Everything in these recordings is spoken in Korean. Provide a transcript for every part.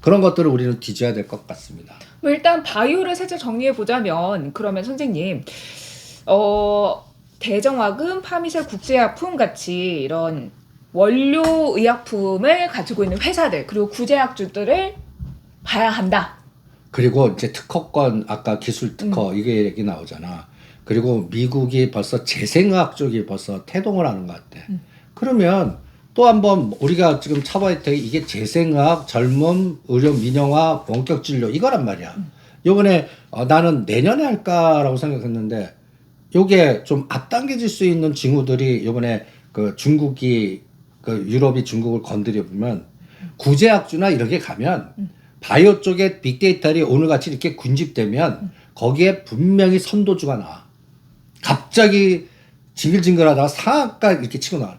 그런 것들을 우리는 뒤져야 될 것 같습니다. 뭐 일단 바이오를 살짝 정리해 보자면 그러면 선생님 대정화금, 파미셀 국제약품 같이 이런 원료 의약품을 가지고 있는 회사들 그리고 구제약주들을 봐야 한다. 그리고 이제 특허권 아까 기술 특허 이게 얘기 나오잖아. 그리고 미국이 벌써 재생의학 쪽이 벌써 태동을 하는 것 같아. 그러면 또 한번 우리가 지금 차봐야 돼. 이게 재생의학, 젊음, 의료 민영화, 원격 진료 이거란 말이야. 요번에 나는 내년에 할까라고 생각했는데 요게 좀 앞당겨질 수 있는 징후들이 요번에 그 중국이 그 유럽이 중국을 건드려 보면 구제약주나 이렇게 가면 바이오 쪽에 빅데이터들이 오늘같이 이렇게 군집되면 거기에 분명히 선도주가 나와. 갑자기 징글징글하다가 상한가 이렇게 치고 나와.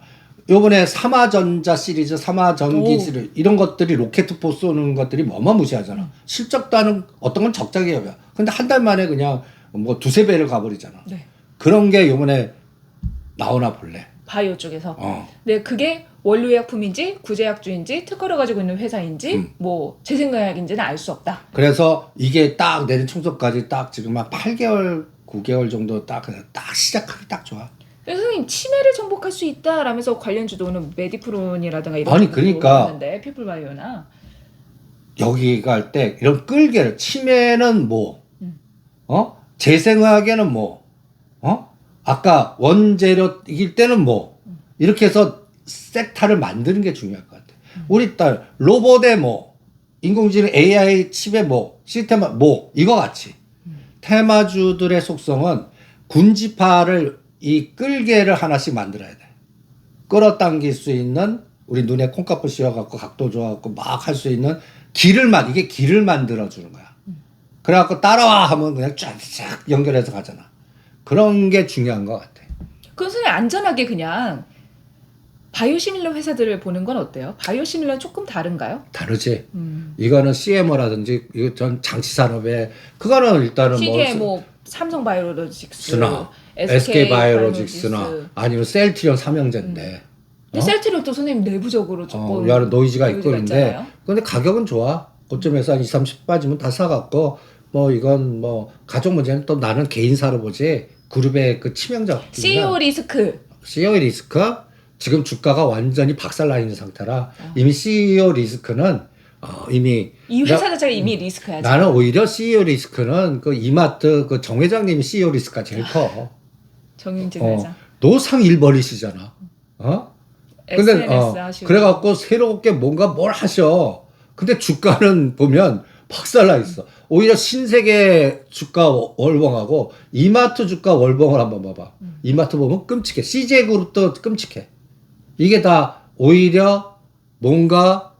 요번에 삼화전자 시리즈, 삼화전기 시리즈 이런 것들이 로켓포 쏘는 것들이 어마무시하잖아. 실적도 하는 어떤 건 적자기업이야. 근데 한 달 만에 그냥 뭐 두세 배를 가버리잖아. 네. 그런 게 요번에 나오나 볼래. 바이오 쪽에서. 네, 그게 원료의약품인지 구제약주인지 특허를 가지고 있는 회사인지 뭐 재생의학인지는 알 수 없다. 그래서 이게 딱 내년 총선까지 딱 지금 한 8개월, 9개월 정도 딱 시작하기 딱 좋아. 선생님 치매를 정복할 수 있다라면서 관련 주도는 메디프론이라든가 이런 아니 그러니까 있는데 피플바이오나 여기가 할 때 이런 끌개를 치매는 뭐 재생의학에는 뭐 아까 원재료 이길 때는 뭐 이렇게 해서 섹터를 만드는 게 중요할 것 같아. 우리 딸 로봇에 뭐 인공지능 AI 칩에 뭐 시스템 뭐 이거 같이 테마주들의 속성은 군집화를 이 끌개를 하나씩 만들어야 돼. 끌어당길 수 있는 우리 눈에 콩깍불 씌워갖고 각도 좋아갖고 막 할 수 있는 이게 길을 만들어주는 거야. 그래갖고 따라와 하면 그냥 쫙 연결해서 가잖아. 그런 게 중요한 것 같아. 그럼 선생님 안전하게 그냥 바이오시밀러 회사들을 보는 건 어때요? 바이오시밀러는 조금 다른가요? 다르지. 이거는 CMO라든지 이거 전 장치 산업에 그거는 일단은 CDMO 삼성바이오로직스나 SK바이오로직스나 아니면 셀트리온 삼형제인데. 근데 셀트리온도 선생님 내부적으로 조금 여러 노이즈가 있고 있는데 근데 가격은 좋아. 고점에서 한 20-30 빠지면 다 사갖고 뭐 이건 뭐 가족 문제는 또 나는 개인사로 보지 그룹의 그 치명적 CEO 리스크 지금 주가가 완전히 박살나 있는 상태라 이미 CEO 리스크는 이미 이 회사 자체가 이미 리스크야. 나는 오히려 CEO 리스크는 그 이마트 그 정 회장님이 CEO 리스크가 제일 커. 정윤진 회장. 노상 일벌이시잖아. 근데 SNS 하시고. 그래갖고 새롭게 뭔가 뭘 하셔. 근데 주가는 보면 박살나 있어. 오히려 신세계 주가 월봉하고 이마트 주가 월봉을 한번 봐봐. 이마트 보면 끔찍해. CJ 그룹도 끔찍해. 이게 다 오히려 뭔가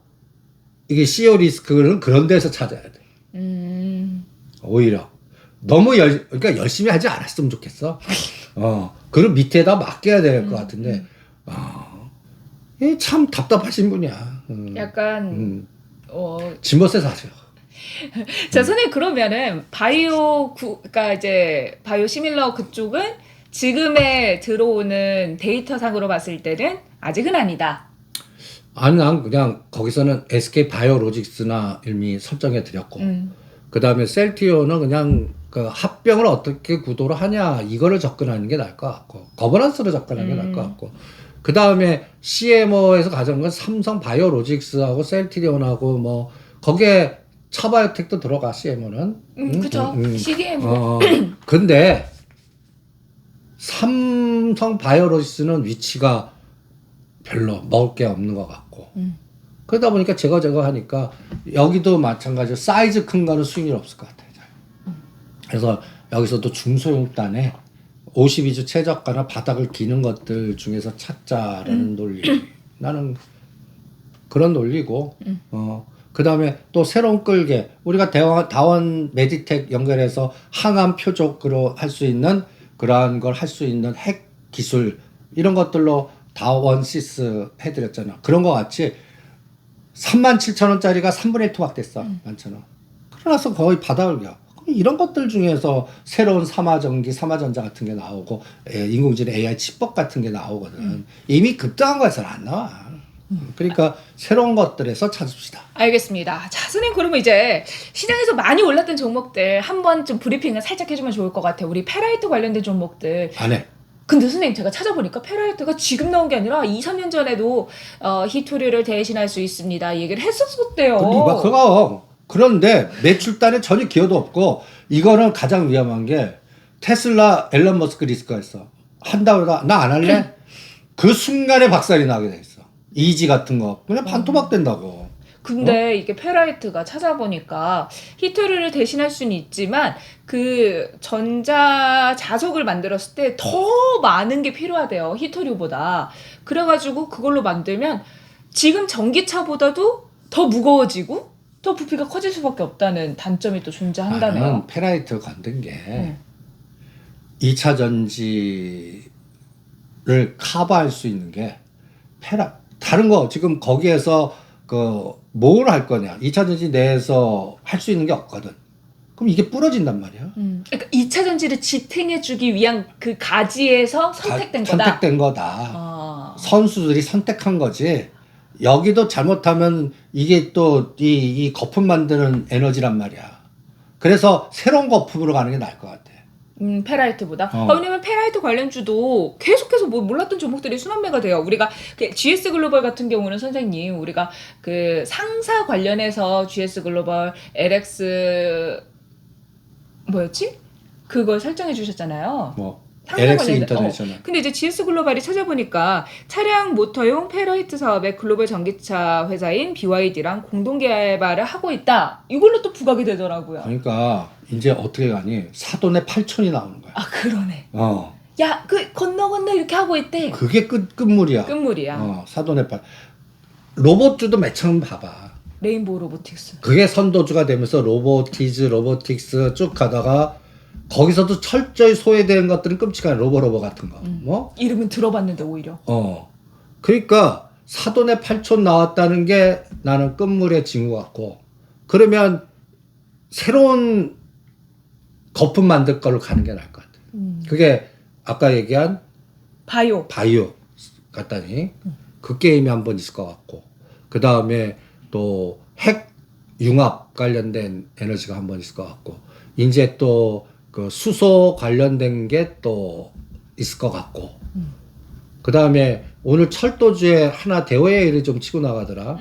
이게 CEO 리스크는 그런 데서 찾아야 돼. 오히려 너무 그러니까 열심히 하지 않았으면 좋겠어. 그걸 밑에다 맡겨야 될 것 같은데. 참 답답하신 분이야. 약간 진버세 사세요. 자, 선생님 그러면은 그러니까 이제 바이오 시밀러 그쪽은 지금에 들어오는 데이터상으로 봤을 때는 아직은 아니다. 아니 난 그냥 거기서는 SK 바이오로직스나 이미 설정해 드렸고 그 다음에 셀티오는 그냥 그 합병을 어떻게 구도로 하냐 이거를 접근하는 게 나을 것 같고 거버넌스로 접근하는 게 나을 것 같고 그 다음에 CMO에서 가져온 건 삼성 바이오로직스하고 셀티리온하고 뭐 거기에 차바이오텍도 들어가 CMO는 그죠. CDMO. 근데 삼성 바이오로직스는 위치가 별로 먹을 게 없는 것 같고 그러다 보니까 제거 하니까 여기도 마찬가지로 사이즈 큰 거는 수익률 없을 것 같아요. 그래서 여기서도 중소형단에 52주 최저가나 바닥을 기는 것들 중에서 찾자라는 논리. 나는 그런 논리고 그 다음에 또 새로운 끌개 우리가 다원 메디텍 연결해서 항암 표적으로 할 수 있는 그러한 걸 할 수 있는 핵 기술 이런 것들로 다원시스 해드렸잖아. 그런 거 같이 37,000원짜리가 3분의 1 토박됐어. 11,000원. 그러나서 거의 바닥을 가. 이런 것들 중에서 새로운 삼화전기, 삼화전자 같은 게 나오고 인공지능 AI 칩법 같은 게 나오거든. 이미 급등한 거에서는 안 나와. 그러니까 새로운 것들에서 찾읍시다. 알겠습니다. 자, 선생님 그러면 이제 시장에서 많이 올랐던 종목들 한번 좀 브리핑을 살짝 해주면 좋을 것 같아요. 우리 페라이트 관련된 종목들. 안 해. 근데 선생님 제가 찾아보니까 페라이트가 지금 나온 게 아니라 2, 3년 전에도 히토리를 대신할 수 있습니다. 얘기를 했었었대요. 근데 이봐 그거 그런데 매출단에 전혀 기여도 없고 이거는 가장 위험한 게 테슬라 앨런 머스크 리스크가 있어. 한다고 나 안 할래? 그 순간에 박살이 나게 돼 있어. 이지 같은 거 그냥 반토막 된다고. 근데 이게 페라이트가 찾아보니까 히토리를 대신할 수는 있지만 그 전자 자석을 만들었을 때 더 많은 게 필요하대요. 히토리보다. 그래가지고 그걸로 만들면 지금 전기차보다도 더 무거워지고 더 부피가 커질 수밖에 없다는 단점이 또 존재한다네요. 나는 페라이트 건든 게 2차 전지를 커버할 수 있는 게 다른 거 지금 거기에서 뭘 할 거냐. 2차 전지 내에서 할 수 있는 게 없거든. 그럼 이게 부러진단 말이야. 그러니까 2차 전지를 지탱해주기 위한 그 가지에서 선택된 거다. 선택된 거다. 선수들이 선택한 거지. 여기도 잘못하면 이게 또 이 거품 만드는 에너지란 말이야. 그래서 새로운 거품으로 가는 게 나을 것 같아. 페라이트보다. 왜냐면 페라이트 관련주도 계속해서 뭐 몰랐던 종목들이 순환매가 돼요. 우리가 GS 글로벌 같은 경우는 선생님 우리가 그 상사 관련해서 GS 글로벌, LX 뭐였지? 그걸 설정해 주셨잖아요. 뭐 상사 LX 관련된- 인터내셔널. 근데 이제 GS 글로벌이 찾아보니까 차량 모터용 페라이트 사업의 글로벌 전기차 회사인 BYD랑 공동 개발을 하고 있다. 이걸로 또 부각이 되더라고요. 그러니까 이제 어떻게 가니 사돈의 8촌이 나오는 거야. 아 그러네. 어. 야, 그 건너 이렇게 하고 있대. 그게 끝물이야. 끝물이야. 사돈의 8. 로봇주도 매참 봐봐. 레인보우 로보틱스. 그게 선도주가 되면서 로보틱스 쭉 가다가 거기서도 철저히 소외되는 것들은 끔찍한 로버 같은 거. 뭐? 이름은 들어봤는데 오히려. 그러니까 사돈의 8촌 나왔다는 게 나는 끝물의 징후 같고 그러면 새로운 거품 만들 걸로 가는 게 나을 것 같아. 그게 아까 얘기한 바이오. 같다니 그 게임이 한번 있을 것 같고 그 다음에 또 핵 융합 관련된 에너지가 한번 있을 것 같고 이제 또 그 수소 관련된 게 또 있을 것 같고 그 다음에 오늘 철도주에 하나 대호의 좀 치고 나가더라.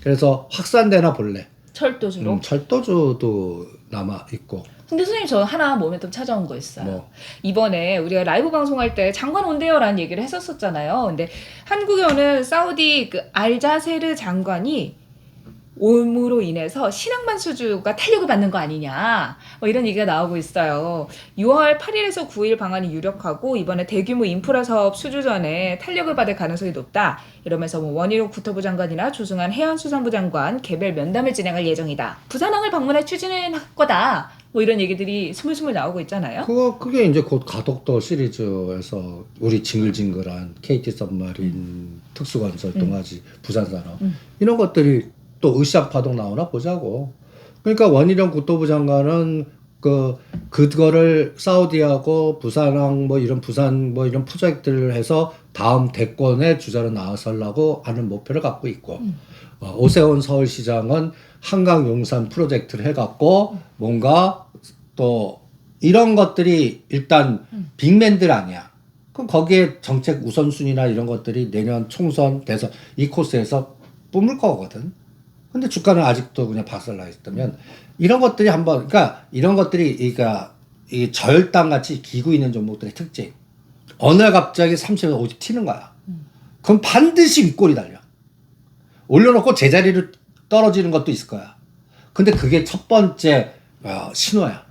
그래서 확산되나 볼래. 철도주로. 철도주도 남아 있고. 근데 선생님 저 하나 모멘텀 찾아온 거 있어요. 뭐. 이번에 우리가 라이브 방송할 때 장관 온대요라는 얘기를 했었잖아요. 근데 한국에 오는 사우디 그 알자세르 장관이 옴으로 인해서 신앙만 수주가 탄력을 받는 거 아니냐 뭐 이런 얘기가 나오고 있어요. 6월 8일에서 9일 방안이 유력하고 이번에 대규모 인프라 사업 수주 전에 탄력을 받을 가능성이 높다. 이러면서 뭐 원희룡 국토부 장관이나 조승환 해양수산부 장관 개별 면담을 진행할 예정이다. 부산항을 방문해 추진할 거다. 뭐 이런 얘기들이 스물스물 나오고 있잖아요. 그게 이제 곧 가덕도 시리즈에서 우리 징글징글한 KT 썸마린 특수건설 동아지 부산산업 이런 것들이 또 으쌰파동 나오나 보자고. 그러니까 원희룡 국토부 장관은 그거를 사우디하고 부산항 뭐 이런 부산 뭐 이런 프로젝트를 해서 다음 대권의 주자로 나서려고 하는 목표를 갖고 있고 오세훈 서울시장은 한강 용산 프로젝트를 해갖고 뭔가 또 이런 것들이 일단 빅맨들 아니야. 그럼 거기에 정책 우선순위나 이런 것들이 내년 총선 대선 이 코스에서 뿜을 거거든. 근데 주가는 아직도 그냥 박살나 있다면 이런 것들이 한번 그러니까 이런 것들이 그러니까 이 저혈당 같이 기고 있는 종목들의 특징. 어느 날 갑자기 30에서 50 튀는 거야. 그럼 반드시 윗골이 달려. 올려놓고 제자리로 떨어지는 것도 있을 거야. 근데 그게 첫 번째 신호야.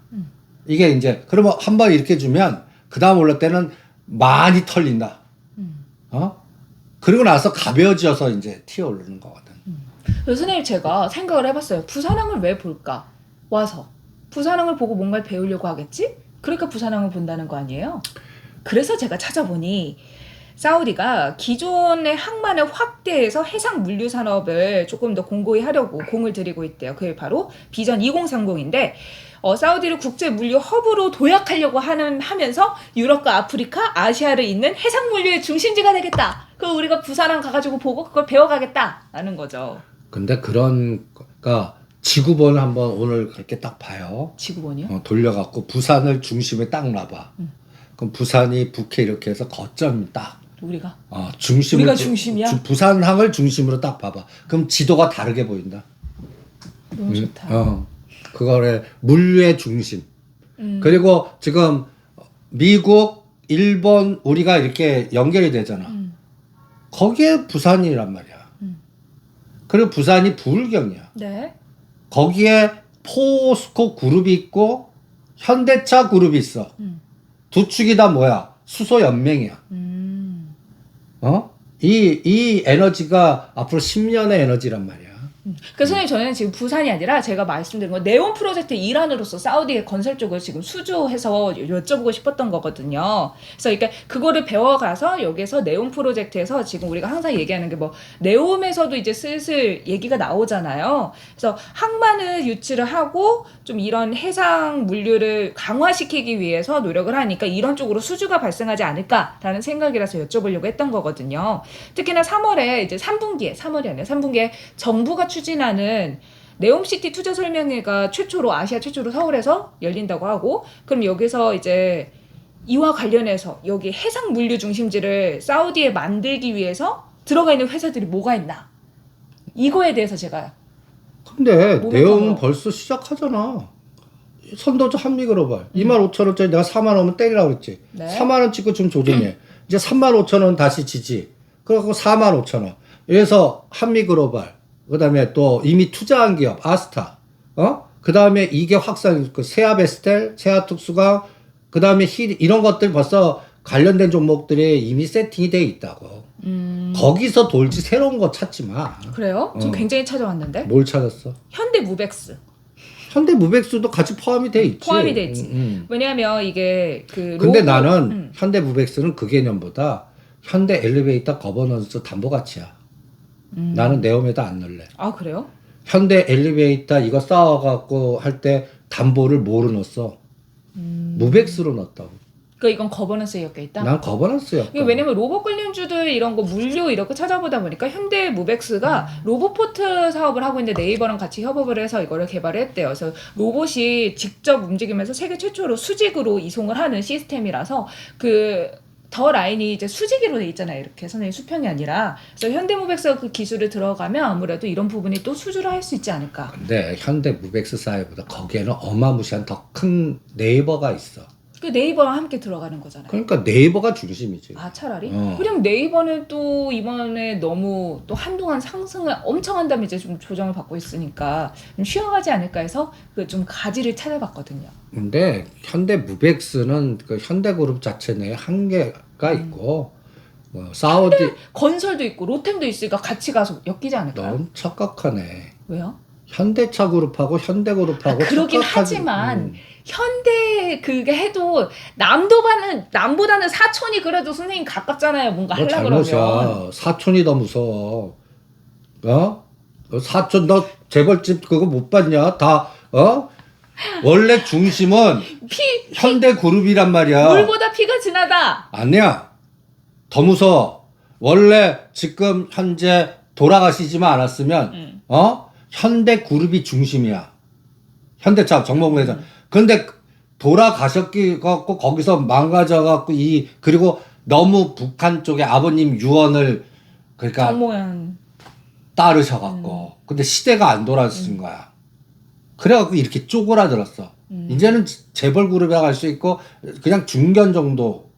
이게 이제 그러면 한번 이렇게 주면 그 다음 올릴 때는 많이 털린다. 그리고 나서 가벼워져서 이제 튀어 오르는 거거든. 그래서 선생님 제가 생각을 해봤어요. 부산항을 왜 볼까? 와서 부산항을 보고 뭔가를 배우려고 하겠지? 그러니까 부산항을 본다는 거 아니에요? 그래서 제가 찾아보니 사우디가 기존의 항만을 확대해서 해상 물류 산업을 조금 더 공고히 하려고 공을 들이고 있대요. 그게 바로 비전 2030인데 사우디를 국제 물류 허브로 도약하려고 하면서 유럽과 아프리카, 아시아를 잇는 해상 물류의 중심지가 되겠다. 그 우리가 부산항 가가지고 보고 그걸 배워가겠다라는 거죠. 근데 그러니까 지구본 한번 오늘 그렇게 딱 봐요. 지구본이요? 돌려갖고 부산을 중심에 딱 놔봐. 그럼 부산이 북해 이렇게 해서 거점이 딱. 우리가 중심을 우리가 중심이야? 부산항을 중심으로 딱 봐봐. 그럼 지도가 다르게 보인다. 너무 좋다. 그거를 물류의 중심. 그리고 지금 미국, 일본 우리가 이렇게 연결이 되잖아. 거기에 부산이란 말이야. 그리고 부산이 부울경이야. 네. 거기에 포스코 그룹이 있고 현대차 그룹이 있어. 두 축이 다 뭐야? 수소 연맹이야. 이 에너지가 앞으로 10년의 에너지란 말이야. 그래서 선생님 저는 지금 부산이 아니라 제가 말씀드린 건 네온 프로젝트 일환으로서 사우디의 건설 쪽을 지금 수주해서 여쭤보고 싶었던 거거든요. 그래서 그러니까 그거를 배워가서 여기서 네온 프로젝트에서 지금 우리가 항상 얘기하는 게 뭐 네옴에서도 이제 슬슬 얘기가 나오잖아요. 그래서 항만을 유치를 하고 좀 이런 해상 물류를 강화시키기 위해서 노력을 하니까 이런 쪽으로 수주가 발생하지 않을까라는 생각이라서 여쭤보려고 했던 거거든요. 특히나 3월에 이제 3분기에 3월이 아니라 3분기에 정부가 추진하는 네옴시티 투자 설명회가 아시아 최초로 서울에서 열린다고 하고, 그럼 여기서 이제 이와 관련해서 여기 해상 물류 중심지를 사우디에 만들기 위해서 들어가 있는 회사들이 뭐가 있나, 이거에 대해서 제가 근데 네옴은 벌써 시작하잖아. 선도주 한미그로벌 25,000원짜리 내가 4만 원면 때리라고 그랬지. 네. 4만 원 찍고 좀 조정해. 이제 35,000원 다시 지지. 그래갖고 45,000원. 그래서 한미그로벌, 그 다음에 또 이미 투자한 기업 아스타, 그 다음에 이게 확산, 그 세아베스텔, 세아특수강, 그 다음에 힐, 이런 것들 벌써 관련된 종목들이 이미 세팅이 돼 있다고. 거기서 돌지 새로운 거 찾지 마. 그래요? 지금 굉장히 찾아왔는데. 뭘 찾았어? 현대무벡스. 현대무벡스도 같이 포함이 돼 있지. 포함이 돼 있지. 왜냐하면 이게 그 근데 나는 현대무벡스는 그 개념보다 현대 엘리베이터 거버넌스 담보 가치야. 나는 네옴에다 안 넣을래. 아 그래요? 현대 엘리베이터 이거 쌓아갖고 할 때 담보를 뭐로 넣었어? 무벡스로 넣었다고. 그러니까 이건 거버넌스에 엮여 있다? 난 거버넌스야. 이게 왜냐면 로봇 관련주들 이런 거 물류 이렇게 찾아보다 보니까 현대무벡스가 로봇포트 사업을 하고 있는데 네이버랑 같이 협업을 해서 이거를 개발을 했대요. 그래서 로봇이 직접 움직이면서 세계 최초로 수직으로 이송을 하는 시스템이라서 더 라인이 이제 수직으로 돼 있잖아요. 이렇게 선생님 수평이 아니라. 그래서 현대무벡스가 그 기술을 들어가면 아무래도 이런 부분이 또 수주를 할 수 있지 않을까. 근데 현대무벡스 사이보다 거기에는 어마무시한 더 큰 네이버가 있어. 그 네이버랑 함께 들어가는 거잖아요. 그러니까 네이버가 중심이지. 아 차라리? 그럼 네이버는 또 이번에 너무 또 한동안 상승을 엄청 한 다음에 이제 좀 조정을 받고 있으니까 좀 쉬어가지 않을까 해서 그 좀 가지를 찾아봤거든요. 근데 현대무벡스는 그 현대그룹 자체 내에 한계가 있고 사우디 건설도 있고 로템도 있으니까 같이 가서 엮이지 않을까요? 너무 착각하네. 왜요? 현대차 그룹하고 현대그룹하고 그러긴 착각하지. 하지만 현대 그게 해도 남보다는 사촌이 그래도 선생님 가깝잖아요. 뭔가 너 하려고 잘못이야. 그러면. 사촌이 더 무서워. 너 사촌 너 재벌집 그거 못 봤냐? 다 원래 중심은 현대그룹이란 말이야. 물보다 피가 진하다. 아니야. 더 무서워. 원래 지금 현재 돌아가시지만 않았으면 현대그룹이 중심이야. 현대차 정몽회장. 근데 돌아가셨기 갖고 거기서 망가져 갖고 그리고 너무 북한 쪽에 아버님 유언을 그러니까 정모양. 따르셔 갖고 근데 시대가 안 돌아서신 거야. 그래 갖고 이렇게 쪼그라들었어. 이제는 재벌 그룹에 갈 수 있고 그냥 중견 정도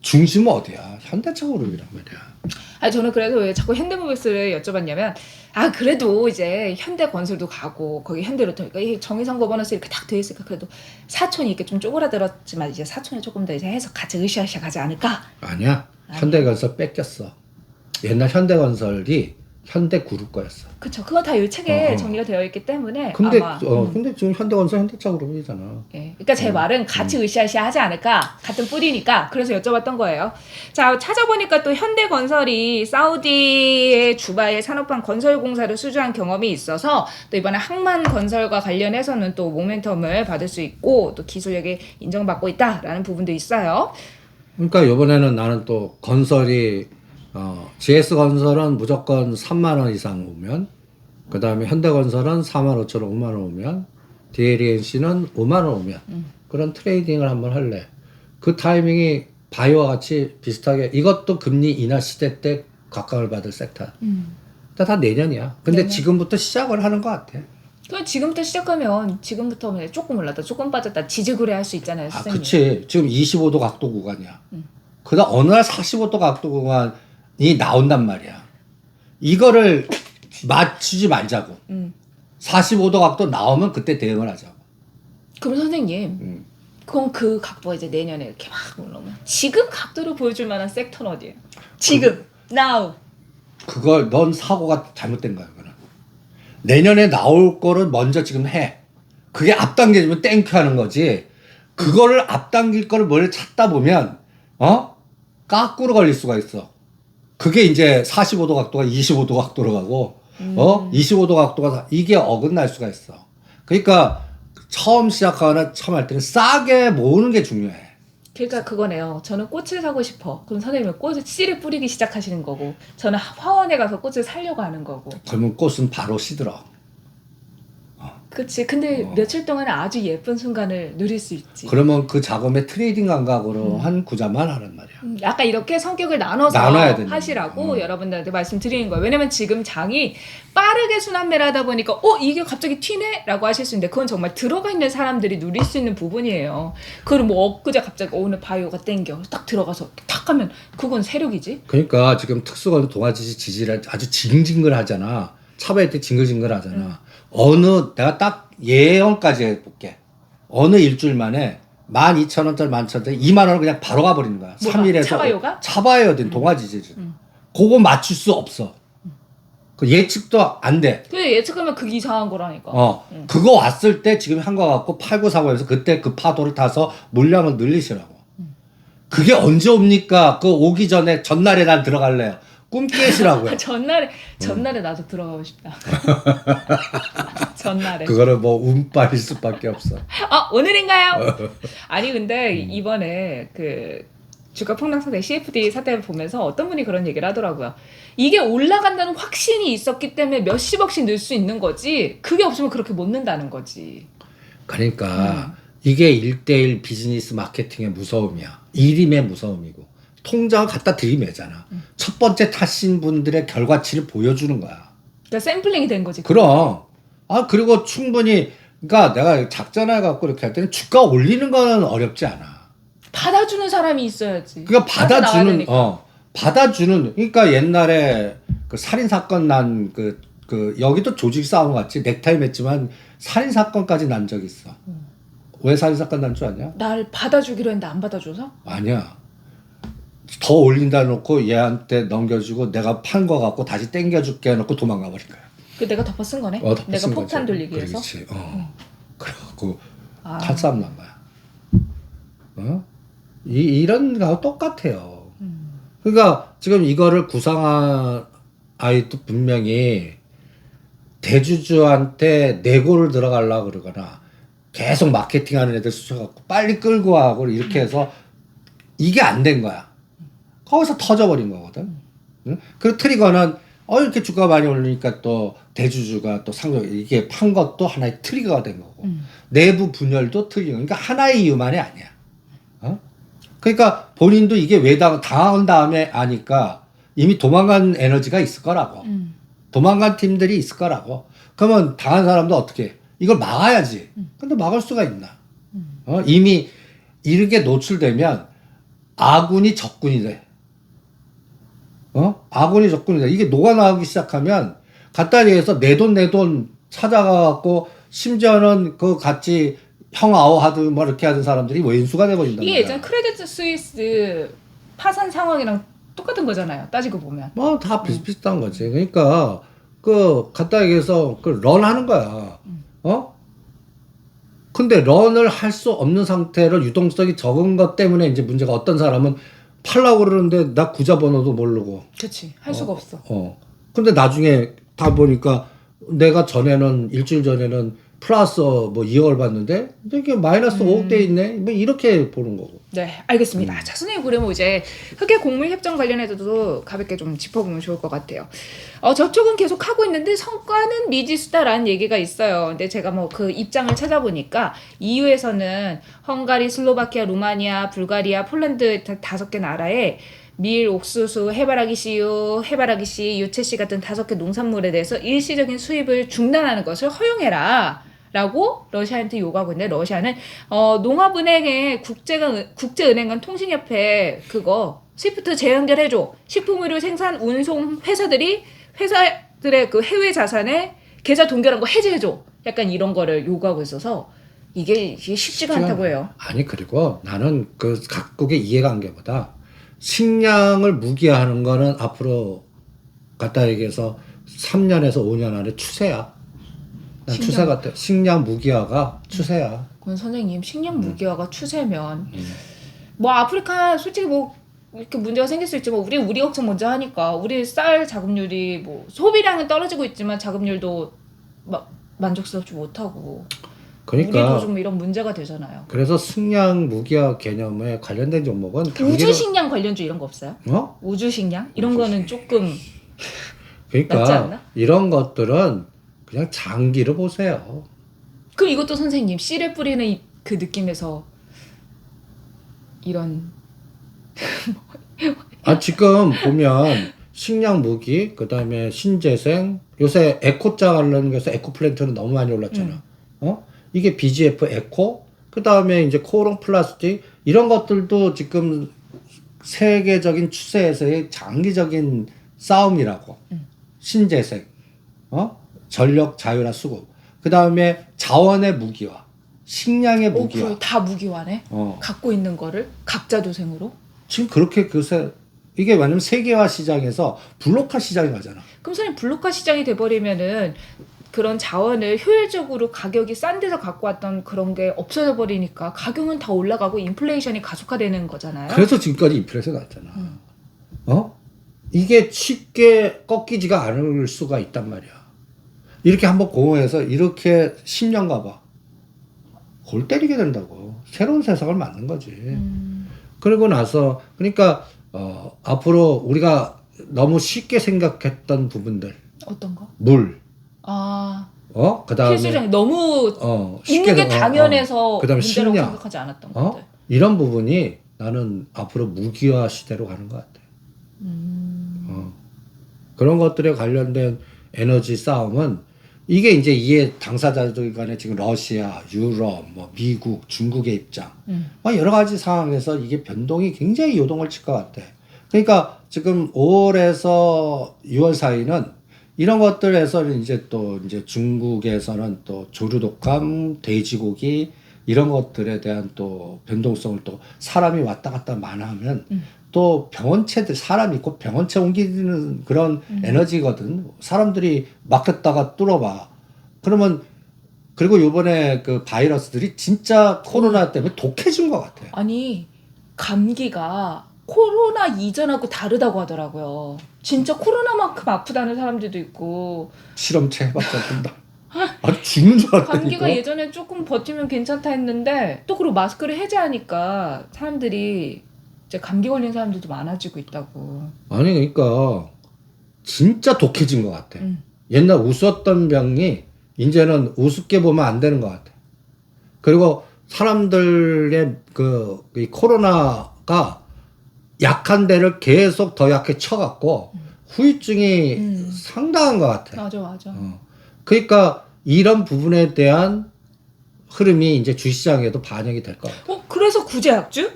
중심은 어디야? 현대차 그룹이란 말이야. 저는 그래서 왜 자꾸 현대무벡스를 여쭤봤냐면 그래도 이제 현대건설도 가고 거기 현대로템 그러니까 정의선 거버넌스 이렇게 딱 돼 있으니까 그래도 사촌이 이렇게 좀 쪼그라들었지만 이제 사촌이 조금 더 이제 해서 같이 으쌰으쌰 가지 않을까? 아니야. 현대건설 뺏겼어. 옛날 현대건설이 현대그룹 거였어. 그쵸. 그건 다 이 책에 어. 정리가 되어 있기 때문에 근데 아마 근데 지금 현대건설 현대차그룹이잖아. 예. 그러니까 제 말은 같이 으쌰으쌰 하지 않을까? 같은 뿌리니까. 그래서 여쭤봤던 거예요. 자, 찾아보니까 또 현대건설이 사우디의 주바이의 산업화 건설공사를 수주한 경험이 있어서 또 이번에 항만건설과 관련해서는 또 모멘텀을 받을 수 있고 또 기술력이 인정받고 있다라는 부분도 있어요. 그러니까 이번에는 나는 또 건설이 GS건설은 무조건 3만 원 이상 오면, 그 다음에 현대건설은 4만 5천 원, 5만 원 오면, DLNC는 5만 원 오면 그런 트레이딩을 한번 할래. 그 타이밍이 바이오와 같이 비슷하게, 이것도 금리 인하 시대 때 각광을 받을 섹터야. 다 내년이야. 근데 내년. 지금부터 시작을 하는 것 같아. 그럼 지금부터 시작하면 지금부터 조금 올랐다 조금 빠졌다 지지구래 할 수 있잖아요. 아, 선생님. 그치. 지금 25도 각도 구간이야. 그다음 어느 날 45도 각도 구간이 나온단 말이야. 이거를 맞추지 말자고. 45도 각도 나오면 그때 대응을 하자고. 그럼 선생님 그럼 그 각도가 이제 내년에 이렇게 막 올라오면 지금 각도를 보여줄 만한 섹터는 어디예요? 지금 now. 그걸 넌 사고가 잘못된 거야. 그거는. 내년에 나올 거를 먼저 지금 해. 그게 앞당겨지면 땡큐 하는 거지. 그거를 앞당길 거를 뭘 찾다 보면 까꾸로 걸릴 수가 있어. 그게 이제 45도 각도가 25도 각도로 가고 25도 각도가 이게 어긋날 수가 있어. 그러니까 처음 시작하거나 처음 할 때는 싸게 모으는 게 중요해. 그러니까 그거네요. 저는 꽃을 사고 싶어. 그럼 선생님은 꽃을 씨를 뿌리기 시작하시는 거고 저는 화원에 가서 꽃을 사려고 하는 거고. 그러면 꽃은 바로 시들어. 그치. 근데 며칠 동안 아주 예쁜 순간을 누릴 수 있지. 그러면 그 작업에 트레이딩 감각으로 한 구자만 하란 말이야. 약간 이렇게 성격을 나눠서 나눠야 된다. 하시라고 여러분들한테 말씀드리는 거예요. 왜냐면 지금 장이 빠르게 순환매를 하다 보니까 이게 갑자기 튀네? 라고 하실 수 있는데 그건 정말 들어가 있는 사람들이 누릴 수 있는 부분이에요. 그걸 뭐 엊그제 갑자기 오늘 바이오가 땡겨 딱 들어가서 탁 하면 그건 세력이지. 그러니까 지금 특수건 동아지지 지지를 아주 징징글 하잖아. 차바일 때 징글징글 하잖아. 내가 딱 예언까지 해볼게. 어느 일주일 만에 12,000원짜리 11,000원짜리 2만 원을 그냥 바로 가버리는 거야. 뭐가? 3일에서. 차바이오가? 차바이오든 동아지지. 그거 맞출 수 없어. 그 예측도 안 돼. 근데 예측하면 그게 이상한 거라니까. 그거 왔을 때 지금 한 거 갖고 팔고 사고 해서 그때 그 파도를 타서 물량을 늘리시라고. 그게 언제 옵니까? 그 오기 전에 전날에 난 들어갈래요. 꿈 깨시라고요. 전날에 나도 들어가고 싶다. 전날에. 그거를 뭐 운빨일 수밖에 없어. 오늘인가요? 아니 근데 이번에 그 주가 폭락 사태 CFD 사태를 보면서 어떤 분이 그런 얘기를 하더라고요. 이게 올라간다는 확신이 있었기 때문에 몇십억씩 늘 수 있는 거지. 그게 없으면 그렇게 못 는다는 거지. 그러니까 이게 1대1 비즈니스 마케팅의 무서움이야. 일임의 무서움이고. 통장을 갖다 들이매잖아. 첫 번째 타신 분들의 결과치를 보여주는 거야. 그러니까 샘플링이 된 거지. 그럼. 그리고 충분히, 그러니까 내가 작전해갖고 이렇게 할 때는 주가 올리는 거는 어렵지 않아. 받아주는 사람이 있어야지. 그러니까 받아주는, 그러니까 옛날에 그 살인사건 난 여기도 조직 싸움 같이 넥타이 맸지만 살인사건까지 난 적 있어. 왜 살인사건 난 줄 아냐? 날 받아주기로 했는데 안 받아줘서? 아니야. 더 올린다 놓고 얘한테 넘겨주고 내가 판 거 갖고 다시 땡겨줄게 해놓고 도망가 버린 거야. 그 내가 덮어 쓴 거네? 덮어 내가 쓴 폭탄 거지. 돌리기 위해서? 그렇지. 그래갖고 칼싸움 난 거야. 이런 거하고 똑같아요. 그러니까 지금 이거를 구상한 아이도 분명히 대주주한테 내고를 들어가려고 그러거나 계속 마케팅하는 애들 수쳐갖고 빨리 끌고 가고 이렇게 해서 이게 안 된 거야. 거기서 터져버린 거거든. 그 트리거는 이렇게 주가 많이 오르니까 또 대주주가 또 상승, 이게 판 것도 하나의 트리거가 된 거고 내부 분열도 트리거. 그러니까 하나의 이유만이 아니야. 그러니까 본인도 이게 왜 당한 다음에 아니까 이미 도망간 에너지가 있을 거라고. 도망간 팀들이 있을 거라고. 그러면 당한 사람도 어떻게 해? 이걸 막아야지. 근데 막을 수가 있나? 이미 이렇게 노출되면 아군이 적군이 돼. 아군이 적군이 돼. 이게 녹아나오기 시작하면 갖다 대해서 내 돈 찾아가갖고 심지어는 그 같이 형 아워하든 뭐 이렇게 하던 사람들이 왼수가 돼버린다. 이게 예전 크레디트 스위스 파산 상황이랑 똑같은 거잖아요. 따지고 보면. 뭐 다 비슷비슷한 거지. 그러니까 그 간단하게 얘기해서 그 런하는 거야. 어? 근데 런을 할 수 없는 상태로 유동성이 적은 것 때문에 이제 문제가 어떤 사람은 팔라고 그러는데 나 구자 번호도 모르고. 그렇지. 할 수가 없어. 근데 나중에 다 보니까 내가 전에는 일주일 전에는 플러스 뭐 2억을 받는데 이게 마이너스 5억 돼 있네. 뭐 이렇게 보는 거고. 네, 알겠습니다. 자, 선생님 그러면 이제 흑해 곡물 협정 관련해서도 가볍게 좀 짚어보면 좋을 것 같아요. 저쪽은 계속 하고 있는데 성과는 미지수다라는 얘기가 있어요. 근데 제가 뭐 그 입장을 찾아보니까 EU에서는 헝가리, 슬로바키아, 루마니아, 불가리아, 폴란드 5개 나라에 밀, 옥수수, 해바라기 씨유, 해바라기 씨, 유채 씨 같은 5개 농산물에 대해서 일시적인 수입을 중단하는 것을 허용해라. 라고 러시아한테 요구하고 있는데 러시아는 농업은행의 국제은행관 통신협회 그거 스위프트 재연결해줘. 식품의료 생산 운송 회사들의 그 해외 자산에 계좌 동결한 거 해제해줘. 약간 이런 거를 요구하고 있어서 이게 쉽지가 않다고 해요. 아니 그리고 나는 그 각국의 이해관계보다 식량을 무기화하는 거는 앞으로 갖다 얘기해서 3년에서 5년 안에 추세야. 난 추세 같아. 식량 무기화가 추세야. 그건 선생님 식량 무기화가 추세면 뭐 아프리카 솔직히 뭐 이렇게 문제가 생길 수 있지만 우리 걱정 먼저 하니까 우리 쌀 자급률이 뭐 소비량은 떨어지고 있지만 자급률도 만족스럽지 못하고 그러니까 우리도 좀 이런 문제가 되잖아요. 그래서 식량 무기화 개념에 관련된 종목은 우주 식량 관련주 이런 거 없어요? 우주 식량 이런 우주 거는 조금 낫지 그러니까 않나? 이런 것들은 그냥 장기로 보세요. 그럼 이것도 선생님 씨를 뿌리는 그 느낌에서 이런 지금 보면 식량 무기 그다음에 신재생 요새 에코자 관련해서 해서 에코플랜트는 너무 많이 올랐잖아. 이게 BGF 에코 그다음에 이제 코오롱 플라스틱 이런 것들도 지금 세계적인 추세에서의 장기적인 싸움이라고. 신재생 전력 자유화 수급 그다음에 자원의 무기화 식량의 무기화 다 무기화네. 갖고 있는 거를 각자 도생으로 지금 그렇게 이게 왜냐면 세계화 시장에서 블록화 시장이 가잖아. 그럼 선생님 블록화 시장이 돼버리면은 그런 자원을 효율적으로 가격이 싼 데서 갖고 왔던 그런 게 없어져 버리니까 가격은 다 올라가고 인플레이션이 가속화되는 거잖아요. 그래서 지금까지 인플레이션 났잖아. 이게 쉽게 꺾이지가 않을 수가 있단 말이야. 이렇게 한번 공허해서 이렇게 10년 가봐. 골 때리게 된다고. 새로운 세상을 만든 거지. 그리고 나서 그러니까 앞으로 우리가 너무 쉽게 생각했던 부분들. 어떤 거? 물. 그다음에 필수적인 너무 있는 게 당연해서 그다음에 문제라고 식량. 생각하지 않았던 것들. 이런 부분이 나는 앞으로 무기화 시대로 가는 것 같아. 그런 것들에 관련된 에너지 싸움은 이게 이제 이해 당사자들 간에 지금 러시아, 유럽, 뭐 미국, 중국의 입장, 여러 가지 상황에서 이게 변동이 굉장히 요동을 칠 것 같아. 그러니까 지금 5월에서 6월 사이는 이런 것들에서는 이제 중국에서는 또 조류독감, 돼지고기 이런 것들에 대한 또 변동성을 또 사람이 왔다 갔다 많으면 또 병원체들 사람이 곧 병원체 옮기는 그런 에너지거든. 사람들이 막혔다가 뚫어봐. 그러면 그리고 이번에 그 바이러스들이 진짜 코로나 때문에 독해진 것 같아. 아니 감기가 코로나 이전하고 다르다고 하더라고요. 진짜 코로나만큼 아프다는 사람들도 있고. 실험체 해봤자 된다. 아주 죽는 줄 알았다니까. 감기가 예전에 조금 버티면 괜찮다 했는데 또 그리고 마스크를 해제하니까 사람들이 이제 감기 걸린 사람들도 많아지고 있다고. 아니 그러니까 진짜 독해진 것 같아. 옛날 웃었던 병이 이제는 우습게 보면 안 되는 것 같아. 그리고 사람들의 이 코로나가 약한 데를 계속 더 약해 쳐갖고 후유증이 상당한 것 같아. 맞아. 그러니까 이런 부분에 대한 흐름이 이제 주시장에도 반영이 될 것 같아. 그래서 구제약주?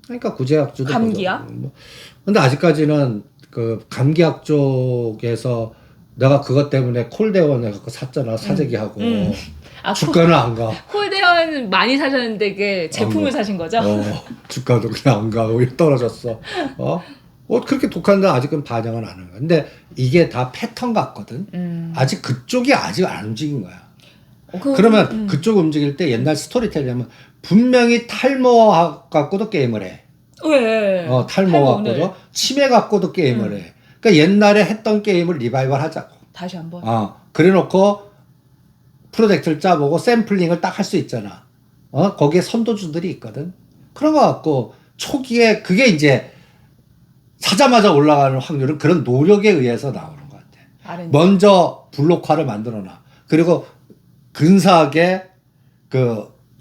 그러니까 구제약주도 감기약? 근데 아직까지는 그 감기약 쪽에서 내가 그것 때문에 콜대원 해갖고 샀잖아. 사재기하고. 주가는 안 가. 콜대원 많이 사셨는데 이게 제품을 사신 거죠? 주가도 그냥 안 가. 오히려 떨어졌어. 그렇게 독한데 아직은 반영은 안 하는 거야. 근데 이게 다 패턴 같거든. 아직 그쪽이 아직 안 움직인 거야. 그러면 그쪽 움직일 때 옛날 스토리텔링하면 분명히 탈모 갖고도 게임을 해. 왜? 탈모 갖고도 치매 갖고도 게임을 해. 그러니까 옛날에 했던 게임을 리바이벌 하자고. 다시 한번. 그래놓고 프로젝트를 짜보고 샘플링을 딱 할 수 있잖아. 거기에 선도주들이 있거든. 그런 거 갖고 초기에 그게 이제 사자마자 올라가는 확률은 그런 노력에 의해서 나오는 것 같아. R&D. 먼저 블록화를 만들어놔. 그리고 근사하게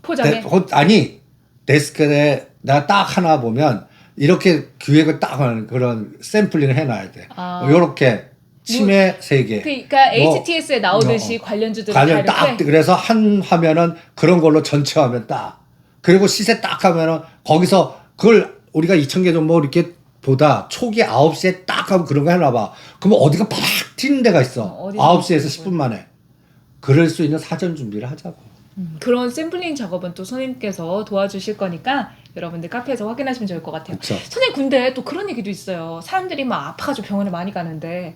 포장해? 데스크에 내가 딱 하나 보면 이렇게 기획을 딱 하는 그런 샘플링을 해놔야 돼. 요렇게 치매 3개. 그러니까 HTS에 나오듯이 관련주들을 관련 딱 그래서 한 화면은 그런 걸로 전체 화면 딱. 그리고 시세 딱 하면은 거기서 그걸 우리가 2,000개 정도 이렇게 보다 초기 9시에 딱 하면 그런 거 해놔봐. 그러면 어디가 팍 튀는 데가 있어. 9시에서 10분 만에. 그럴 수 있는 사전 준비를 하자고. 그런 샘플링 작업은 또 선생님께서 도와주실 거니까 여러분들 카페에서 확인하시면 좋을 것 같아요. 그쵸. 선생님 근데 또 그런 얘기도 있어요. 사람들이 막 아파가지고 병원에 많이 가는데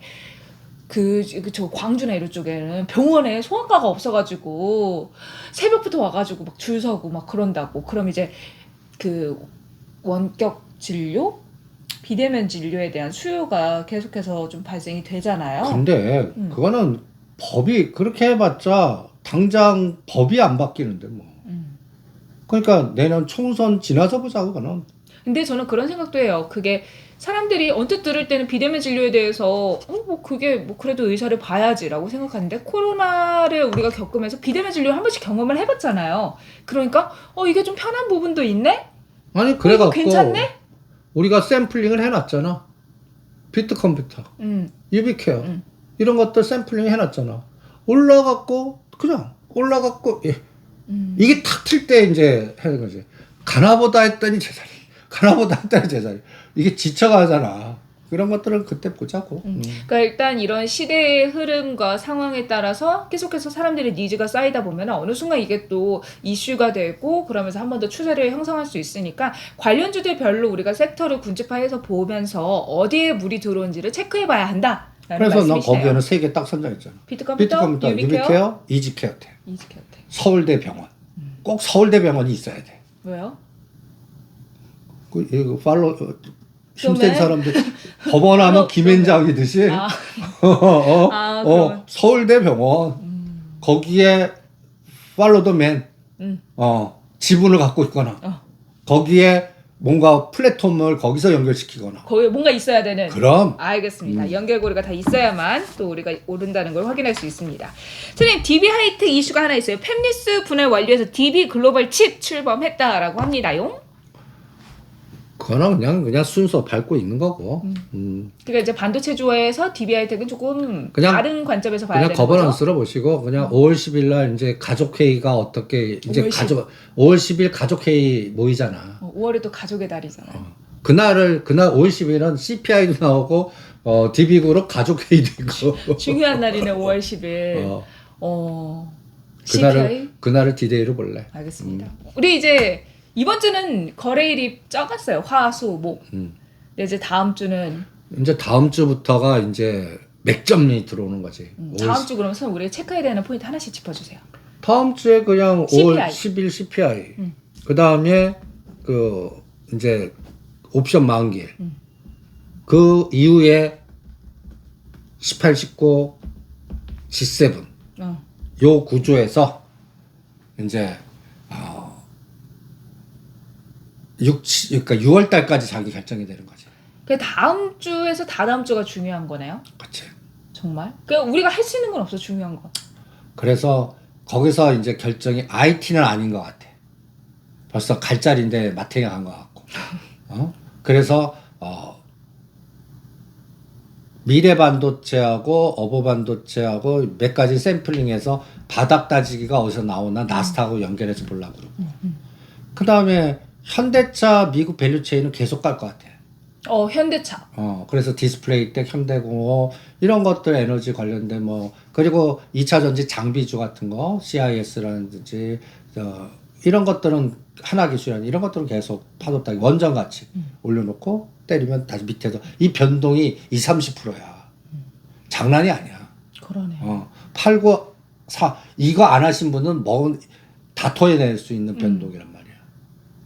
저 광주나 이런 쪽에는 병원에 소아과가 없어가지고 새벽부터 와가지고 막 줄 서고 막 그런다고. 그럼 이제 그 원격 진료, 비대면 진료에 대한 수요가 계속해서 좀 발생이 되잖아요. 근데 그거는 법이 그렇게 해봤자 당장 법이 안 바뀌는데 뭐. 그러니까 내년 총선 지나서 보자고 그거는. 근데 저는 그런 생각도 해요. 그게 사람들이 언뜻 들을 때는 비대면 진료에 대해서 뭐 그게 뭐 그래도 의사를 봐야지라고 생각하는데 코로나를 우리가 겪으면서 비대면 진료 한 번씩 경험을 해봤잖아요. 그러니까 이게 좀 편한 부분도 있네. 아니 그래갖고 괜찮네. 우리가 샘플링을 해놨잖아. 비트 컴퓨터, 유비케어 이런 것들 샘플링 해놨잖아. 올라갔고 예. 이게 탁 틀 때 이제 하는 거지. 가나보다 했더니 제자리. 가나보다 했더니 제자리. 이게 지쳐가잖아. 그런 것들은 그때 보자고. 그러니까 일단 이런 시대의 흐름과 상황에 따라서 계속해서 사람들의 니즈가 쌓이다 보면 어느 순간 이게 또 이슈가 되고 그러면서 한 번 더 추세를 형성할 수 있으니까 관련주들별로 우리가 섹터를 군집화해서 보면서 어디에 물이 들어온지를 체크해봐야 한다. 그래서 난 거기에는 3개 딱 선정했잖아. 비트컴퓨터, 유비케어, 이지케어테. 이지케어테. 서울대병원. 꼭 서울대병원이 있어야 돼. 왜요? 이거 팔로 힘센 사람들 법원 하면 김앤장이듯이 서울대병원 거기에 팔로 더 맨 지분을 갖고 있거나 거기에 뭔가 플랫폼을 거기서 연결시키거나 거기에 뭔가 있어야 되는. 그럼 알겠습니다. 연결고리가 다 있어야만 또 우리가 오른다는 걸 확인할 수 있습니다. 선생님 DB 하이텍 이슈가 하나 있어요. 팹리스 분할 완료해서 DB 글로벌 칩 출범했다라고 합니다요. 그거는 그냥 순서 밟고 있는 거고. 그러니까 이제 반도체주에서 DB 하이텍은 조금 그냥 다른 관점에서 봐야 되는 그냥 거죠. 거버넌스로 보시고 그냥 5월 10일 날 이제 가족회의가 어떻게 이제 5월 10일 가족회의 모이잖아. 5월이 또 가족의 달이잖아요. 그날 5월 10일은 CPI도 나오고 DB그룹 가족회의도 있고. 중요한 날이네 5월 10일. 그날을 디데이로 볼래. 알겠습니다. 우리 이제 이번 주는 거래일이 적었어요. 화, 수, 목. 근데 이제 다음 주는 이제 다음 주부터가 이제 맥점이 들어오는 거지. 다음 주 그러면 우리가 체크해야 되는 포인트 하나씩 짚어주세요. 다음 주에 그냥 CPI. 5월 10일 CPI. 그 다음에 이제 옵션 만기일. 그 이후에 18, 19, G7. 요 구조에서 이제 그러니까 6월 달까지 자기 결정이 되는 거지. 그 다음 주에서 다다음 주가 중요한 거네요. 그렇지. 정말? 그러니까 우리가 할 수 있는 건 없어. 중요한 건. 그래서 거기서 이제 결정이 IT는 아닌 것 같아. 벌써 갈 자리인데 마탱이 간 것 같고. 그래서 미래반도체하고 어버반도체하고 몇 가지 샘플링해서 바닥 따지기가 어디서 나오나 나스닥하고 연결해서 보려고 그러고. 그 다음에 현대차 미국 밸류체인은 계속 갈 것 같아. 현대차. 그래서 디스플레이 때 현대공업 이런 것들 에너지 관련된 그리고 2차 전지 장비주 같은 거 CIS라든지 이런 것들은 하나 기술이나 이런 것들은 계속 파도 따기 원전 같이 올려놓고 때리면 다시 밑에서 이 변동이 30-30%야. 장난이 아니야. 그러네요. 8, 9, 4 이거 안 하신 분은 뭐 다 토해낼 수 있는 변동이란 말이야.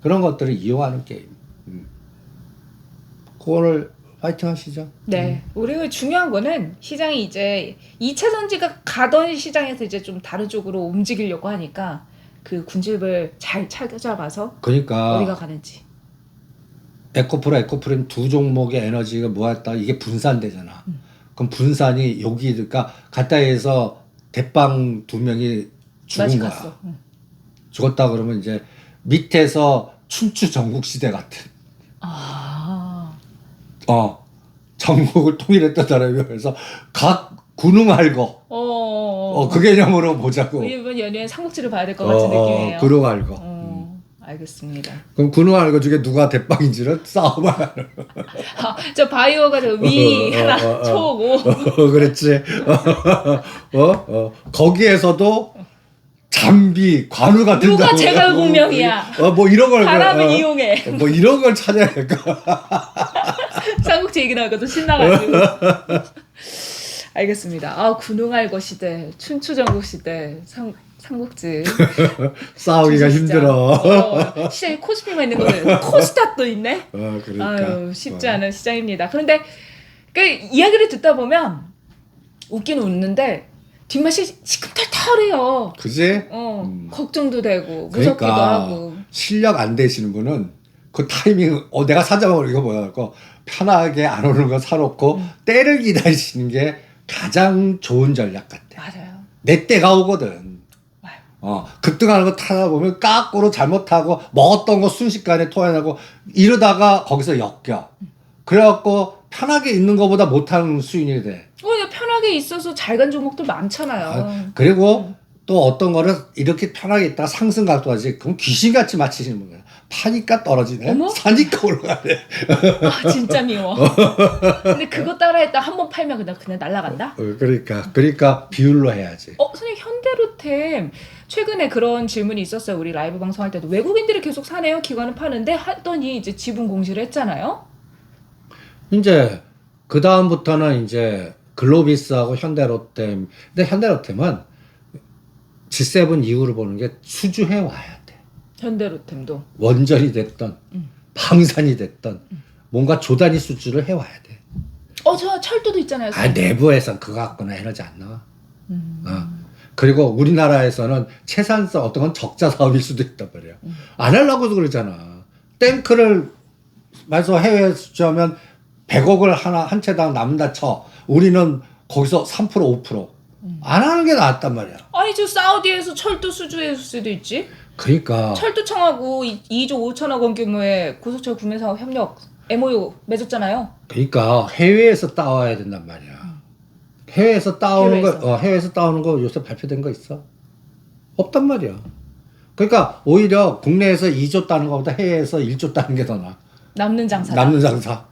그런 것들을 이용하는 게임. 그거를 파이팅 하시죠. 네. 우리 중요한 거는 시장이 이제 2차 전지가 가던 시장에서 이제 좀 다른 쪽으로 움직이려고 하니까 그 군집을 잘 찾아봐서 그러니까 어디가 가는지. 에코프로, 에코프림 두 종목의 에너지가 모았다 이게 분산되잖아. 그럼 분산이 여기 그러니까 가까이에서 대빵 2명이 죽은 맛이 거야. 갔어. 죽었다 그러면 이제 밑에서 춘추 전국시대 같은 아. 전국을 통일했던 사람이 그래서 각 군웅알거 그 개념으로 보자고. 이번 연휴엔 삼국지를 봐야 될 것 같은 느낌이에요. 군웅알거. 알겠습니다. 그럼 군웅알거 중에 누가 대빵인지는 싸움을 저 바이오가 저 위 하나 초고. 그랬지. 거기에서도 잠비, 관우 같은 누가 경우 제갈공명이야. 뭐 이런 걸 바람을 이용해. 뭐 이런 걸 찾아야 될까. 삼국지 얘기 나오니까 또 신나가지고. 알겠습니다. 군웅알거 시대, 춘추전국 시대, 삼국지. 싸우기가 힘들어. 시장에 코스피만 있는 거는 코스닥도 있네. 그러니까. 아유, 쉽지 않은 시장입니다. 그런데 그 이야기를 듣다 보면 웃기는 웃는데 뒷맛이 시큼털털해요. 그지? 걱정도 되고 무섭기도 그러니까 하고. 실력 안 되시는 분은 그 타이밍 내가 사자마자 이거 뭐야 고 편하게 안 오는 거 사놓고 때를 기다리시는 게 가장 좋은 전략 같아. 맞아요. 내 때가 오거든. 급등하는 거 타다 보면 까꾸로 잘못하고 먹었던 거 순식간에 토해내고 이러다가 거기서 엮여. 그래갖고 편하게 있는 것보다 못하는 수준이 돼. 편하게 있어서 잘 간 종목들 많잖아요. 그리고 또 어떤 거를 이렇게 편하게 있다가 상승 각도하지 그럼 귀신같이 맞히시는 거야. 파니까 떨어지네. 어머? 사니까 올라가네. 진짜 미워. 근데 그거 따라했다 한 번 팔면 그냥 날아간다? 그러니까 비율로 해야지. 선생님 현대로템 최근에 그런 질문이 있었어요. 우리 라이브 방송할 때도 외국인들이 계속 사네요. 기관은 파는데 하더니 이제 지분 공시를 했잖아요. 이제 그 다음부터는 이제 글로비스하고 현대로템. 근데 현대로템은 G7 이후로 보는 게 수주해 와야 돼. 현대로템도 원전이 됐던 방산이 됐던 뭔가 조단위 수주를 해와야 돼. 저 철도도 있잖아요. 내부에선 그거 갖고는 에너지 안 나와. 그리고 우리나라에서는 채산성 어떤 건 적자 사업일 수도 있단 말이야. 안 하려고도 그러잖아. 탱크를 말해서 해외에 수주하면 100억을 한 채당 남는다 쳐. 우리는 거기서 3% 5%. 안 하는 게 낫단 말이야. 아니 저 사우디에서 철도 수주했을 수도 있지. 그러니까 철도청하고 2조 5천억 원 규모의 고속철 구매 사업 협력 MOU 맺었잖아요. 그러니까 해외에서 따와야 된단 말이야. 해외에서 따오는 해외에서 따오는 거 요새 발표된 거 있어? 없단 말이야. 그러니까 오히려 국내에서 2조 따는 것보다 해외에서 1조 따는 게 더 나아. 남는 장사. 남는 장사.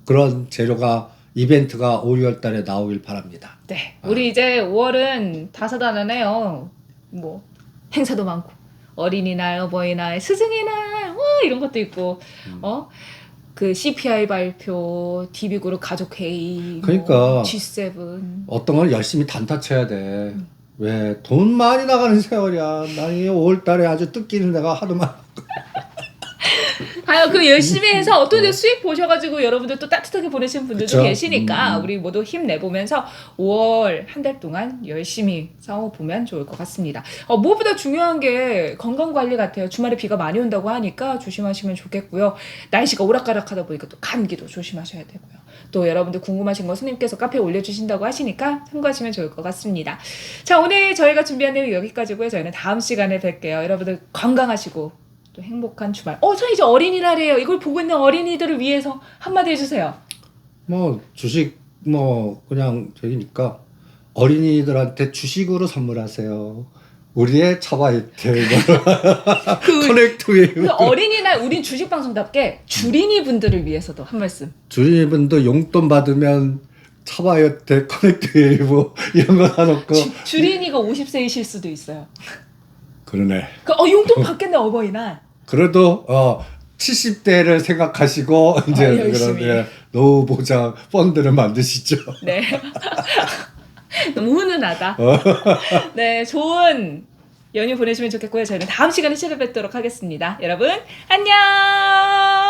그런 재료가 이벤트가 5, 6월 달에 나오길 바랍니다. 네. 우리 이제 5월은 다사다난해요. 뭐 행사도 많고 어린이날, 어버이날, 스승의날 이런 것도 있고 그 CPI 발표, DB그룹 가족회의, 그러니까 G7 어떤 걸 열심히 단타 쳐야 돼. 왜 돈 많이 나가는 세월이야. 나 이 5월 달에 아주 뜯기는 데가 하도 많아. 그 열심히 해서 어떤 수익 보셔가지고 여러분들 또 따뜻하게 보내시는 분들도 그쵸? 계시니까 우리 모두 힘내보면서 5월 한 달 동안 열심히 싸워보면 좋을 것 같습니다. 무엇보다 중요한 게 건강관리 같아요. 주말에 비가 많이 온다고 하니까 조심하시면 좋겠고요. 날씨가 오락가락하다 보니까 또 감기도 조심하셔야 되고요. 또 여러분들 궁금하신 거 스님께서 카페에 올려주신다고 하시니까 참고하시면 좋을 것 같습니다. 자, 오늘 저희가 준비한 내용 여기까지고요. 저희는 다음 시간에 뵐게요. 여러분들 건강하시고 또 행복한 주말. 저 이제 어린이날이에요. 이걸 보고 있는 어린이들을 위해서 한마디 해주세요. 주식 그냥 저기니까 어린이들한테 주식으로 선물하세요. 우리의 차바이트 커넥트 웨이브. 어린이날 우린 주식 방송답게 주린이 분들을 위해서도 한 말씀. 주린이 분도 용돈 받으면 차바이트 커넥트 웨이브 이런 거 사놓고. 주린이가 50세이실 수도 있어요. 그러네. 용돈 받겠네 어버이날. 그래도 70대를 생각하시고 이제 그런 열심히. 노후 보장 펀드를 만드시죠. 네. 너무 훈훈하다. 네, 좋은 연휴 보내시면 좋겠고요. 저희는 다음 시간에 찾아뵙도록 하겠습니다. 여러분, 안녕!